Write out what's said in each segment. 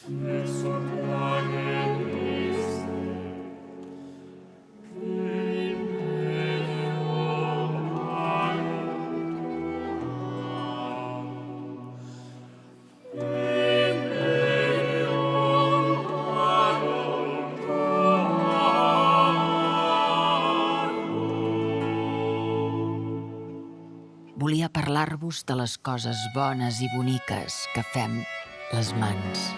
Volia parlar-vos de les coses bones i boniques que fem les mans.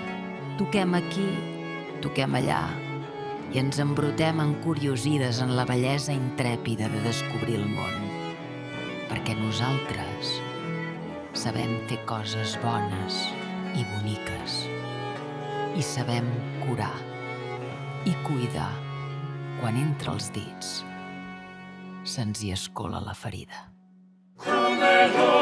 Toquem aquí, toquem allà, i ens embrutem encuriosides en la bellesa intrèpida de descobrir el món. Perquè nosaltres sabem fer coses bones i boniques. I sabem curar i cuidar quan entre els dits se'ns hi escola la ferida. Come